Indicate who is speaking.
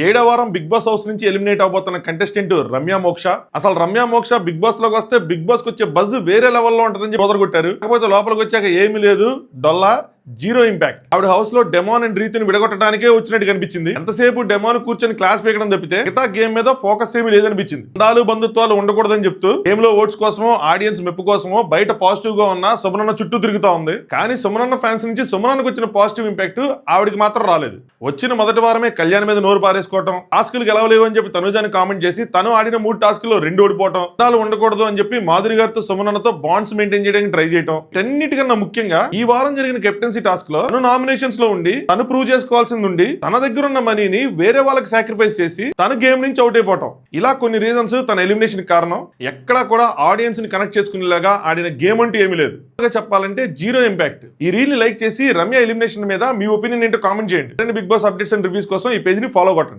Speaker 1: 7వ వారం big boss house నుంచి ఎలిమినేట్ అవబోతున్న కంటెస్టెంట్ రమ్య మోక్ష. అసలు రమ్య మోక్ష బిగ్ బాస్ లోకి వస్తే బిగ్ బాస్ కి వచ్చే బజ్ వేరే లెవెల్లో ఉంటుందని చెప్పి కొట్టారు. కాకపోతే లోపలికి వచ్చాక ఏమీ లేదు, డొల్లా, జీరో ఇంపాక్ట్. ఆవిడ హౌస్ లో డెమాన్ అండ్ రీతిని విడగొట్టడానికే వచ్చినట్టు కనిపించింది. ఎంతసేపు డెమాన్ కూర్చొని క్లాస్ పీకడం తప్పితే మిగతా గేమ్ మీద ఫోకస్ ఏమీ లేదనిపించింది. బంధాలు బంధుత్వాలు ఉండకూడదని చెప్తూ గేమ్ లో ఓట్స్ కోసమో ఆడియన్స్ మెప్పు కోసమో బయట పాజిటివ్ గా ఉన్న సుమనన్న చుట్టూ తిరుగుతా ఉంది. కానీ సుమనన్న ఫ్యాన్స్ నుంచి సుమనన్నకు వచ్చిన పాజిటివ్ ఇంపాక్ట్ ఆవిడికి మాత్రం రాలేదు. వచ్చిన మొదటి వారమే కళ్యాణ్ మీద నోరు పారేసుకోవటం, టాస్కులు గెలవలేవు అని చెప్పి తనుజాని కామెంట్ చేసి తను ఆడిన 3 టాస్కుల్లో 2 ఓడిపోవటం, బంధాలు ఉండకూడదు అని చెప్పి మాధురి గారితో సుమనన్నతో బాండ్స్ మెయింటైన్ చేయడానికి ట్రై చేయటం. అన్నిటికన్నా ముఖ్యంగా ఈ వారం జరిగిన కెప్టెన్సీ టాస్క్ లో నామినేషన్స్ లో ఉండి తను ప్రూవ్ చేసుకోవాల్సింది ఉండి తన దగ్గర ఉన్న మనీని వేరే వాళ్ళకి సాక్రిఫైస్ చేసి తన గేమ్ నుంచి అవుట్ అయిపోవటం, ఇలా కొన్ని రీజన్స్ తన ఎలిమినేషన్ కారణం. ఎక్కడా కూడా ఆడియన్స్ ని కనెక్ట్ చేసుకునేలాగా ఆడిన గేమ్ అంటూ ఏమీ లేదు. చెప్పాలంటే జీరో ఇంపాక్ట్. ఈ రీల్ ని లైక్ చేసి రమ్య ఎలిమినేషన్ మీద మీ ఒపీనియన్ ఏంటో కామెంట్ చేయండి. Bigg Boss updates and reviews కోసం ఈ పేజ్ ని ఫాలో కొట్టండి.